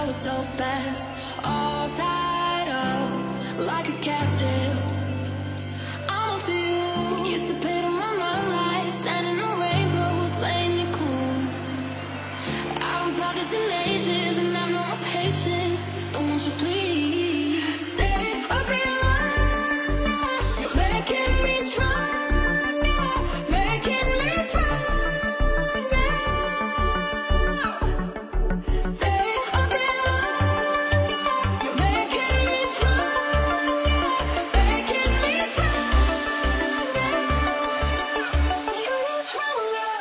was so fast, all tied up like a captive. I'm on to you. Used to pay to my love lights, standing on rainbows, playing it cool. I haven't felt this in ages, and I've no more patience. So won't you please stay a bit longer? You're making me stronger, making me stronger. Stay a bit longer. You're making me stronger, making me stronger. You're stronger.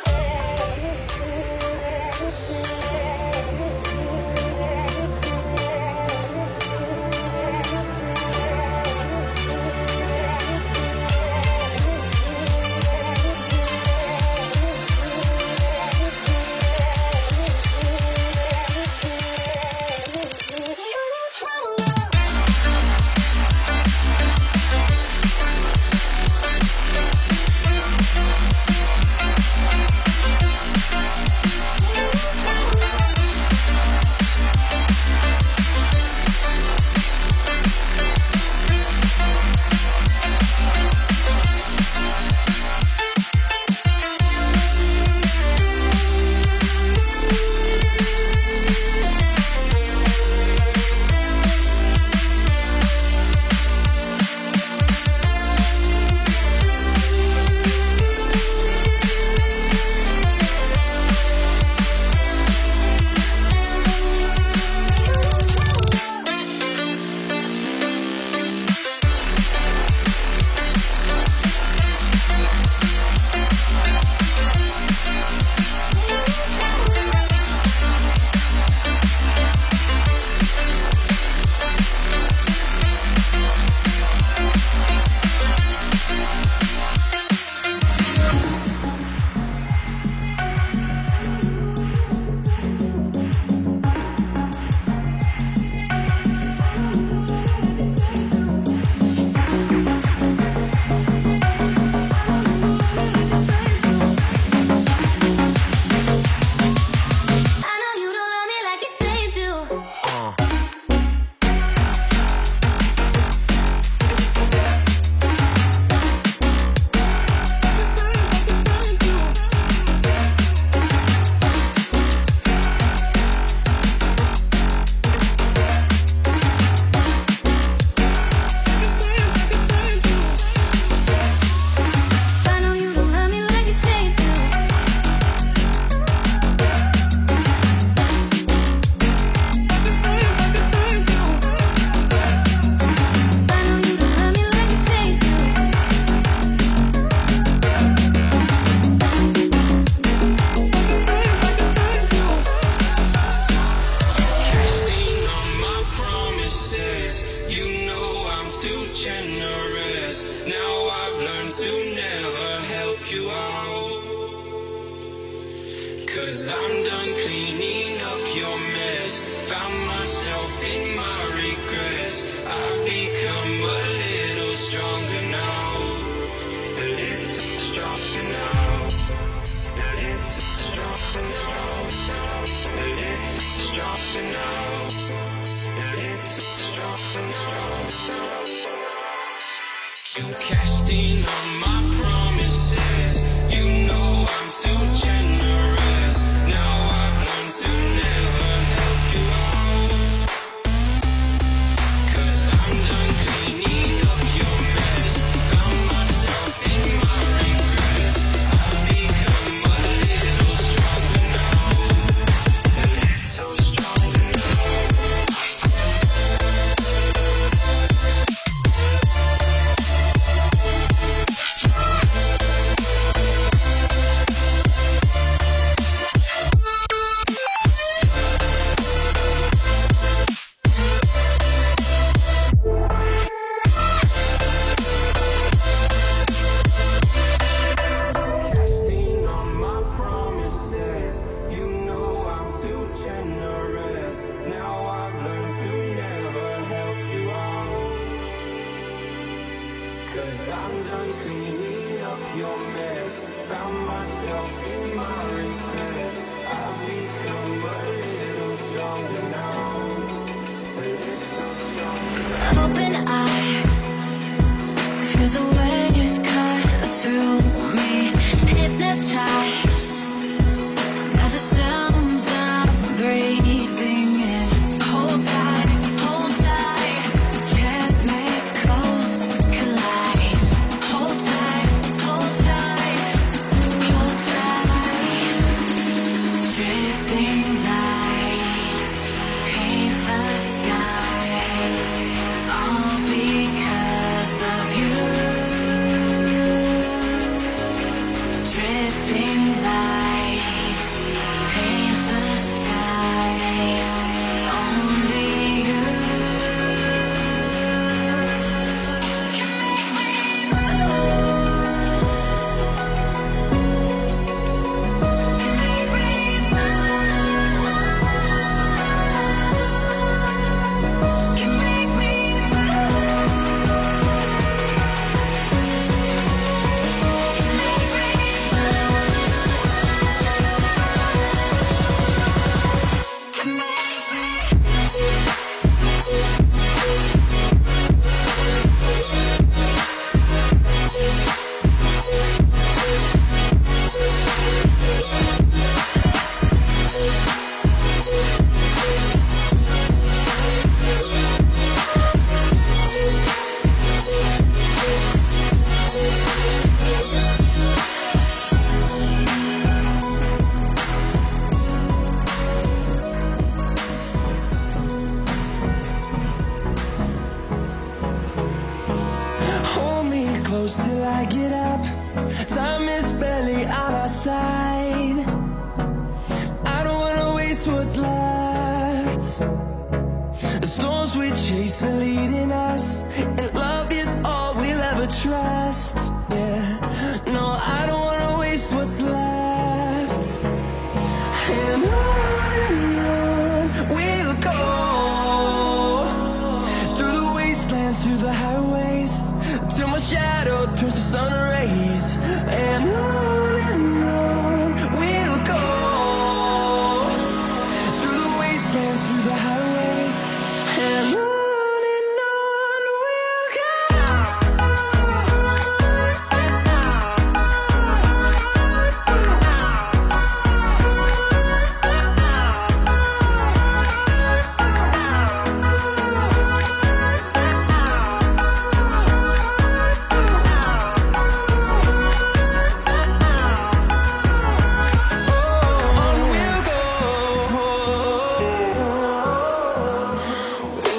open eye, feel the waves cut through me, hypnotized by the sounds I'm breathing in. Hold tight, chemicals collide. Hold tight, hold tight, hold tight. Dripping lights paint the skies, all because of you. Dripping lights paint the skies, only you can make me move. Can make me move. Can make me Hold me close till I get up. Time is barely on our side. I don't wanna waste what's left. The storms we chase are leading us, and love is all we'll ever trust. Yeah, no, I don't wanna waste what's left. And on we'll go, through the wastelands, through the highways, till my shadow turns to sun rays. And on we'll go, through the wastelands, through the highways, and on we'll go.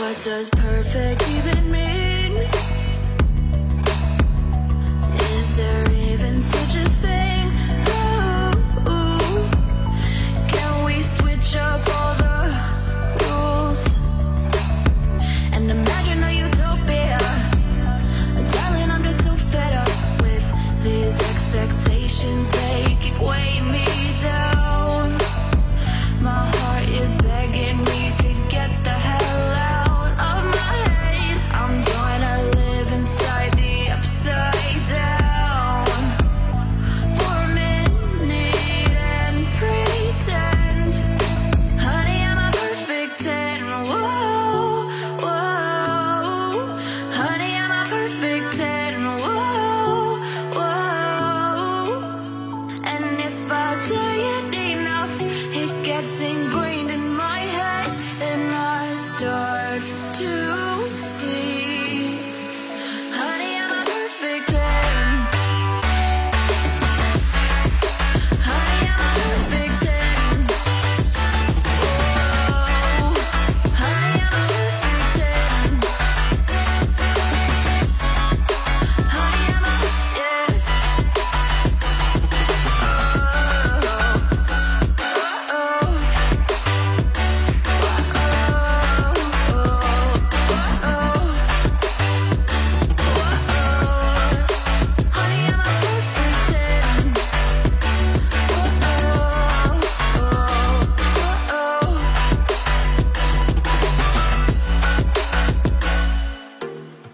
What does perfect even mean? Is there even such a thing? Ooh, can we switch up all the rules and imagine a utopia? Darling, I'm just so fed up with these expectations. They keep weighing me down. My heart is begging me to get the hell out of my head. I'm gonna live inside the upside down for a minute and pretend, honey, I'm a perfect 10. Whoa, whoa, honey, I'm a perfect 10. Whoa, whoa. And if I say it enough, it gets ingrained in my head, and I start to see, honey, I'm a perfect 10. Honey, I'm a perfect 10. Whoa, honey, I'm a perfect 10. Honey, I'm a, yeah.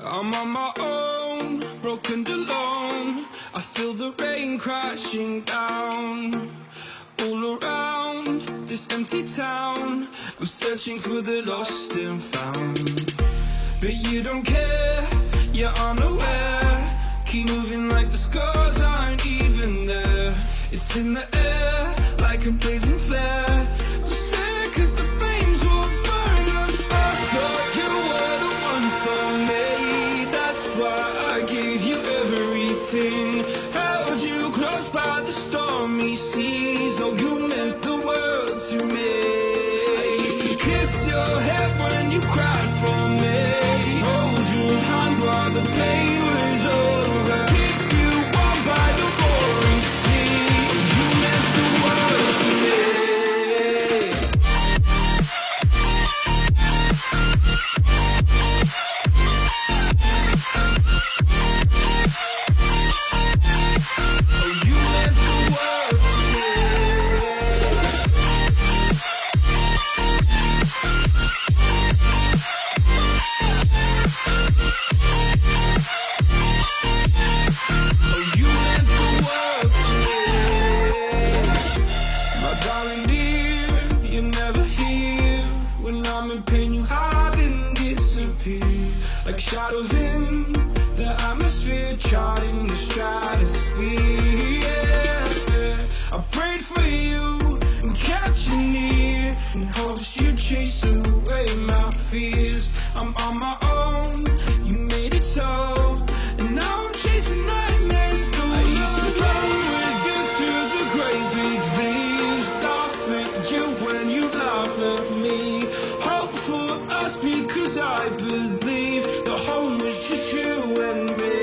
I'm on my own, broken and alone. I feel the rain crashing down all around this empty town. I'm searching for the lost and found. but you don't care, you're unaware. Keep moving like the scars aren't even there. It's in the air, like a blazing flare. Just stare, cause the flames will burn us. I thought you were the one for me. That's why I gave you everything. Held you close by the stormy seas. Oh, you meant the world to me. I used to kiss your head when you cried for me. Hold your hand while the pain was over. Keep you warm by the roaring sea. You meant the world to me. Oh, you meant the world to me. Oh, you meant the world to me. My darling dear, you're never here. When I'm in pain, you hide and disappear. Like shadows in the atmosphere, charting the stratosphere. Yeah. I prayed for you and kept you near, in hopes you'd chase away my fears. I'm on my own, you made it so, and now I'm chasing nightmares through. I used to run with you through the great big leaves, laugh at you when you laugh at me. Hope for us because I believe the home was just you and me.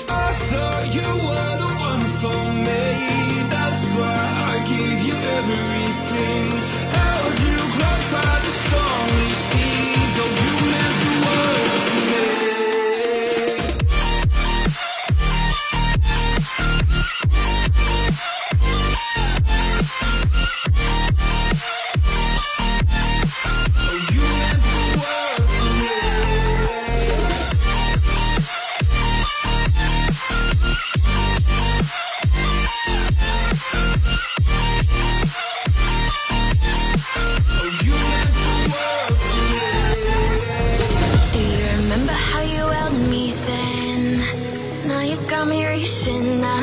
I thought you were the one for me. That's why I gave you everything. Held you close by the stormy seas. Oh, you meant the world to me. Oh, you meant the world to me. Oh, you meant the world to me. Do you remember how you held me then? Now you've got me reaching out.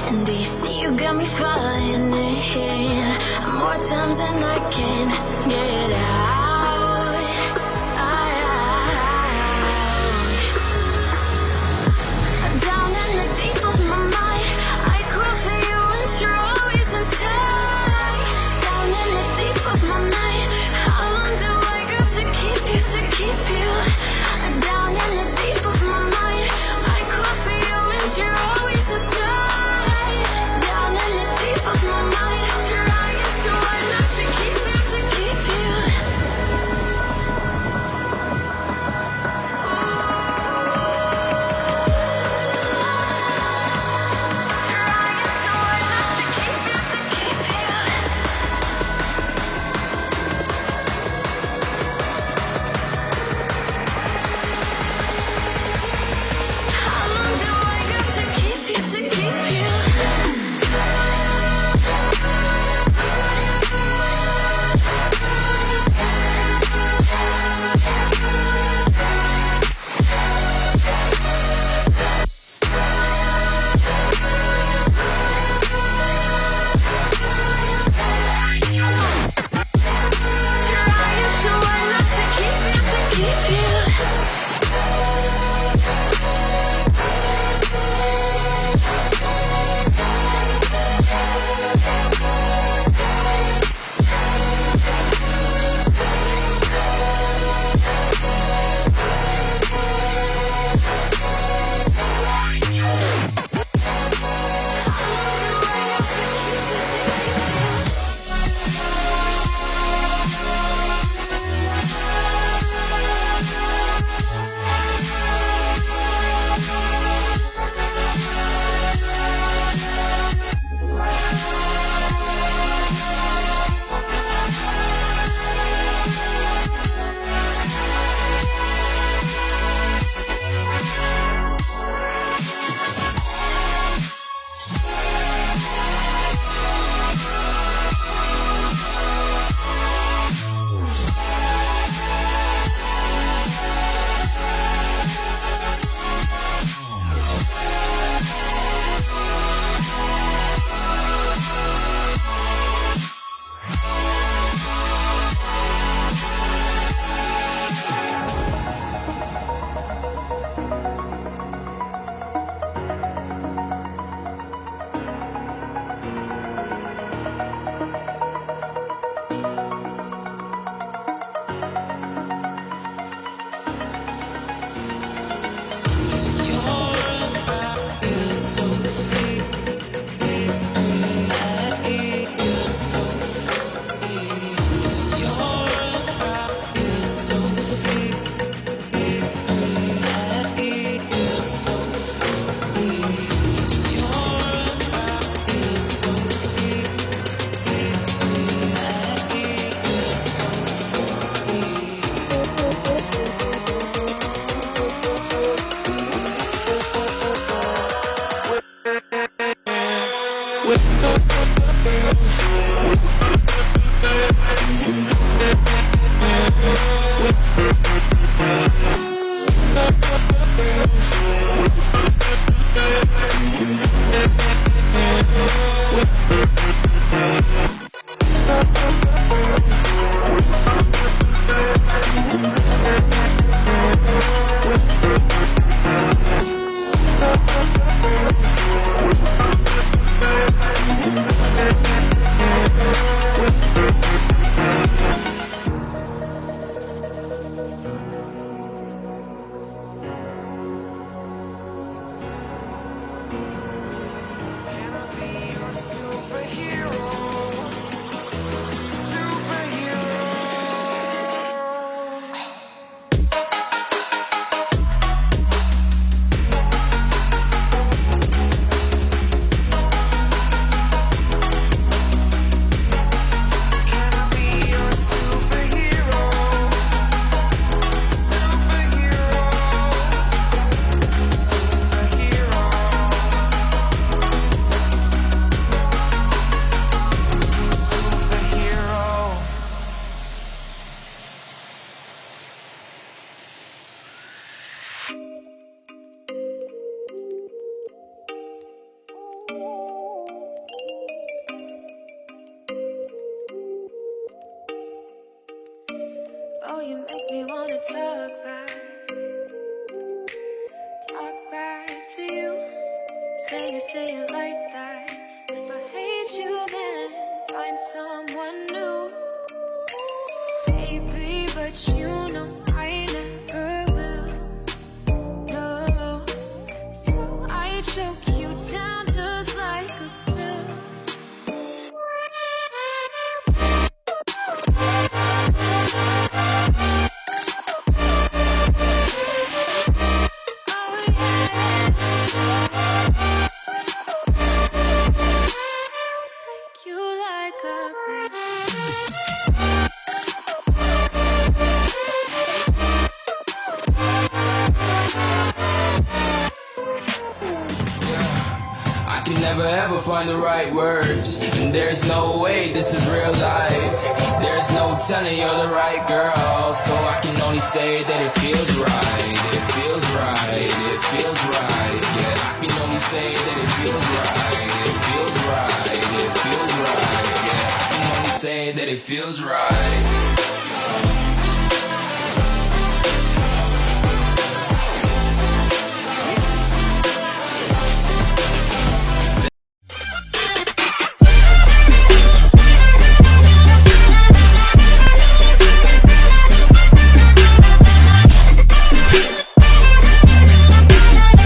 And do you see you got me falling in more times than I can get out? Down in the deep of my mind, I crawl for you and you're always inside. Down in the deep of my mind, how long do I got to keep you, to keep you? Down in the deep of my mind, I crawl for you and you're always inside. Down in the deep of my mind, trying so hard not to keep you, to keep you. Oh, you make me wanna talk back to you. Say it like that. If I hate you, then find someone new. Baby, but you know I never will. No, so I choke you down just like a pill. Never ever find the right words, and there's no way this is real life. There's no telling you're the right girl, so I can only say that it feels right. It feels right, it feels right. Yeah, I can only say that it feels right. It feels right, it feels right. Yeah, I can only say that it feels right.